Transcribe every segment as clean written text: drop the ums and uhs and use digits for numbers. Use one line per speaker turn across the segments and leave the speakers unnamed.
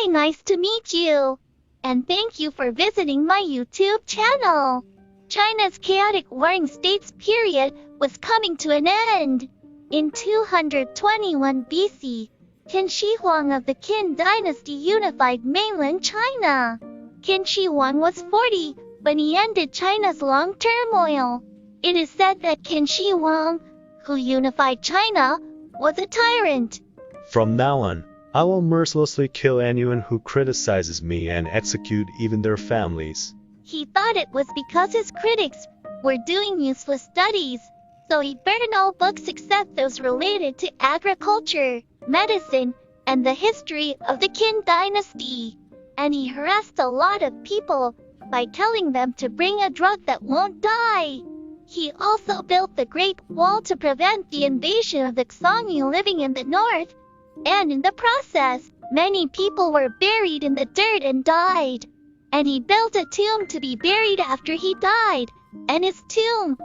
Hi, nice to meet you. And thank you for visiting my YouTube channel. China's chaotic warring states period was coming to an end. In 221 BC, Qin Shi Huang of the Qin dynasty unified mainland China. Qin Shi Huang was 40 when he ended China's long turmoil. It is said that Qin Shi Huang, who unified China, was a tyrant.
From now on, I will mercilessly kill anyone who criticizes me and execute even their families.
He thought it was because his critics were doing useless studies, so he burned all books except those related to agriculture, medicine, and the history of the Qin dynasty. And he harassed a lot of people by telling them to bring a drug that won't die. He also built the Great Wall to prevent the invasion of the Xiongnu living in the north, and in the process, many people were buried in the dirt and died. And he built a tomb to be buried after he died, and his tomb,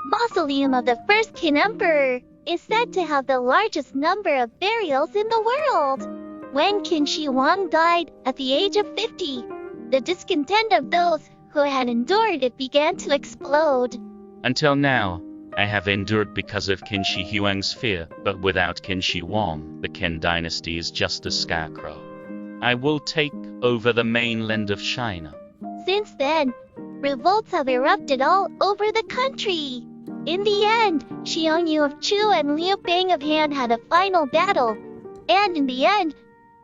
mausoleum of the first Qin emperor, is said to have the largest number of burials in the world. When Qin Shi Huang died at the age of 50, the discontent of those who had endured it began to explode.
Until now, I have endured because of Qin Shi Huang's fear, but without Qin Shi Huang, the Qin dynasty is just a scarecrow. I will take over the mainland of China.
Since then, revolts have erupted all over the country. In the end, Xiongnu of Chu and Liu Bang of Han had a final battle, and in the end,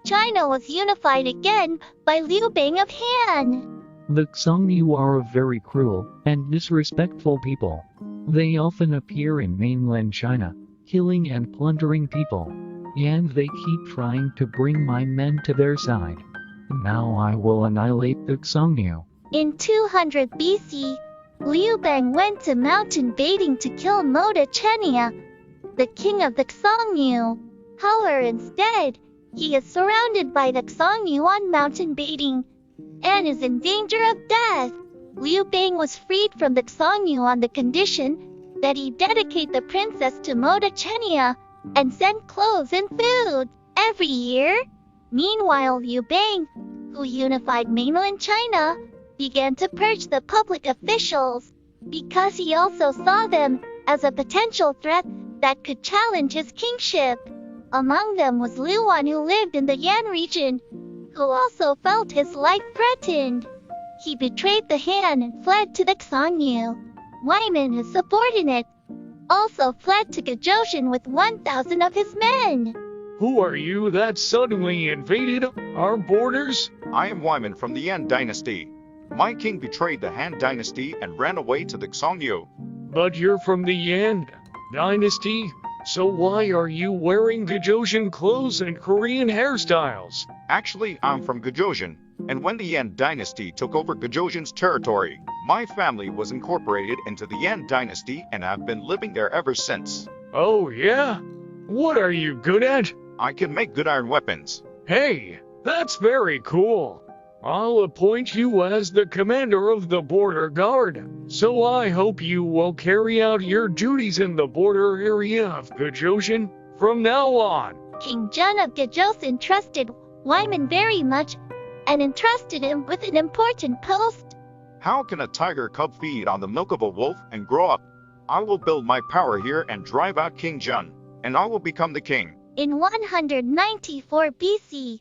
China was unified again by Liu Bang of Han.
The Xiongnu are a very cruel and disrespectful people. They often appear in mainland China, killing and plundering people. And they keep trying to bring my men to their side. Now I will annihilate the Xiongnu.
In 200 BC, Liu Bang went to mountain baiting to kill Moda Chenia, the king of the Xiongnu. However, instead, he is surrounded by the Xiongnu on mountain baiting, and is in danger of death. Liu Bang was freed from the Xiongnu on the condition that he dedicate the princess to Moda Chenia and send clothes and food every year. Meanwhile, Liu Bang, who unified mainland China, began to purge the public officials because he also saw them as a potential threat that could challenge his kingship. Among them was Liu Wan, who lived in the Yan region, who also felt his life threatened. He betrayed the Han and fled to the Xiongnu. Wyman, his subordinate, also fled to Gazhou with 1,000 of his men.
Who are you that suddenly invaded our borders?
I am Wyman from the Yan dynasty. My king betrayed the Han dynasty and ran away to the Xiongnu.
But you're from the Yan dynasty, so why are you wearing Gazhou clothes and Korean hairstyles?
Actually, I'm from Gazhou, and when the Yan dynasty took over Gazhou's territory, my family was incorporated into the Yan dynasty and have been living there ever since.
Oh yeah? What are you good at?
I can make good iron weapons.
Hey, that's very cool. I'll appoint you as the commander of the border guard, so I hope you will carry out your duties in the border area of Gazhou from now on.
King Jun of Gazhou entrusted Wyman very much and entrusted him with an important post.
How can a tiger cub feed on the milk of a wolf and grow up? I will build my power here and drive out King Jun, and I will become the king.
In 194 BC,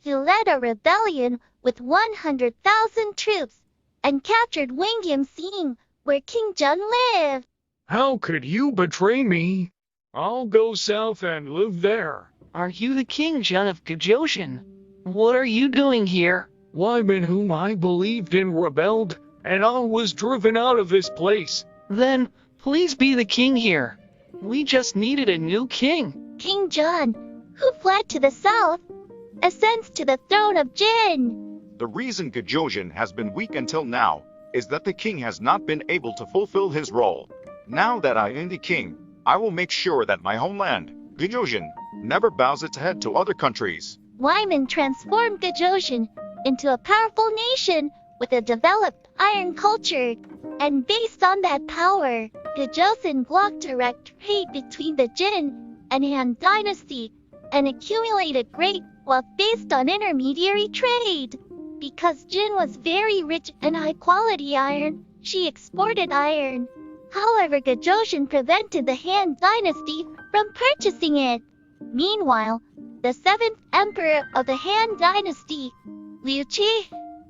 he led a rebellion with 100,000 troops and captured Wangyamsing, where King Jun lived.
How could you betray me? I'll go south and live there.
Are you the King Jun of Gazhou? What are you doing here?
Wyman, whom I believed in, rebelled, and I was driven out of this place.
Then, please be the king here. We just needed a new king.
King Jun, who fled to the south, ascends to the throne of Jin.
The reason Gazhou has been weak until now is that the king has not been able to fulfill his role. Now that I am the king, I will make sure that my homeland, Gazhou, never bows its head to other countries.
Wyman transformed Gazhou into a powerful nation with a developed iron culture, and based on that power, Gazhou blocked direct trade between the Jin and Han dynasty and accumulated great was based on intermediary trade. Because Jin was very rich in high-quality iron, she exported iron. However, Gajoshin prevented the Han Dynasty from purchasing it. Meanwhile, the seventh emperor of the Han Dynasty, Liu Qi,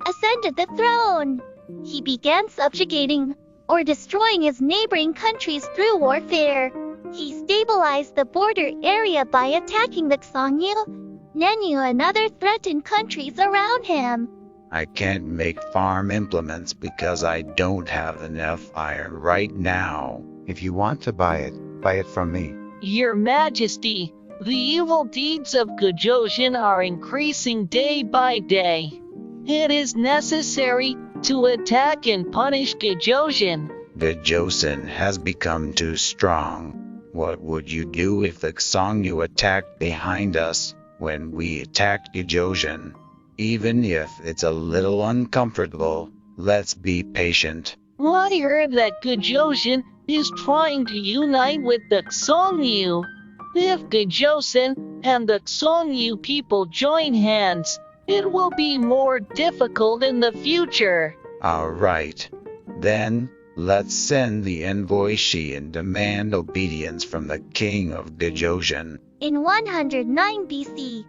ascended the throne. He began subjugating or destroying his neighboring countries through warfare. He stabilized the border area by attacking the Xiongnu, Nenu, and other threatened countries around him.
I can't make farm implements because I don't have enough iron right now.
If you want to buy it from me.
Your Majesty, the evil deeds of Gajoshin are increasing day by day. It is necessary to attack and punish Gajoshin.
Gajoshin has become too strong. What would you do if the Xiongnu attacked behind us when we attacked Gajoshin? Even if it's a little uncomfortable, let's be patient.
I heard that Gajoshin is trying to unite with the Xiongnu. If Gajoshin and the Xiongnu people join hands, it will be more difficult in the future.
All right. Then, let's send the envoy Shi and demand obedience from the king of Gajoshin.
In 109 BC,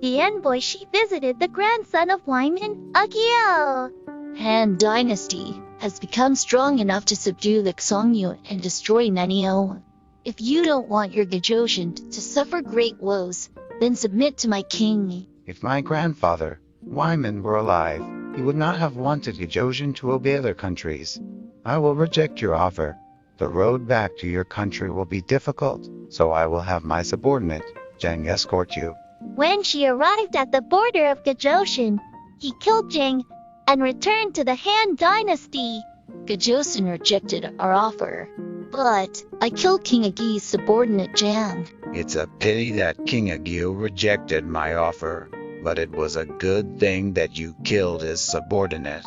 the envoy Shi visited the grandson of Wyman, Agio. Han Dynasty has become strong enough to subdue the Xiongnu and destroy Nanio. If you don't want your Gajoshin to suffer great woes, then submit to my king.
If my grandfather, Wyman, were alive, he would not have wanted Gajoshin to obey other countries. I will reject your offer. The road back to your country will be difficult, so I will have my subordinate, Zheng, escort you.
When she arrived at the border of Gajoshin, he killed Zheng and returned to the Han Dynasty. Gajoshin rejected our offer, but I killed King Agi's subordinate Zhang.
It's a pity that King Agio rejected my offer, but it was a good thing that you killed his subordinate.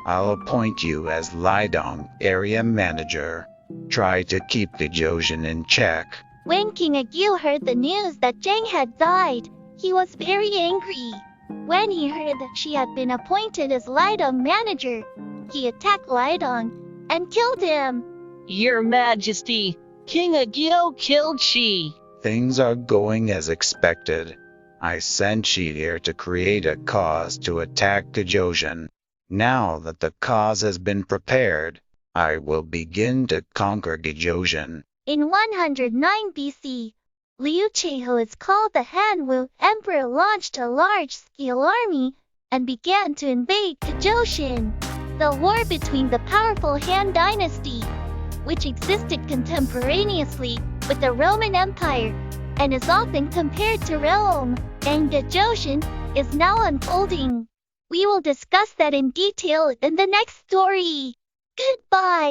I'll appoint you as Lidong area manager. Try to keep Gajoshin in check.
When King Agil heard the news that Zhang had died, he was very angry. When he heard that she had been appointed as Lidong manager, he attacked Lidong and killed him.
Your Majesty, King Agio killed Shi.
Things are going as expected. I sent Shi here to create a cause to attack Gajoshin. Now that the cause has been prepared, I will begin to conquer Gajoshin.
In 109 BC, Liu Qi, who is called the Han-Wu Emperor, launched a large-scale army and began to invade Gajoshin. The war between the powerful Han Dynasty, which existed contemporaneously with the Roman Empire and is often compared to Rome and Gajoshin, is now unfolding. We will discuss that in detail in the next story. Goodbye.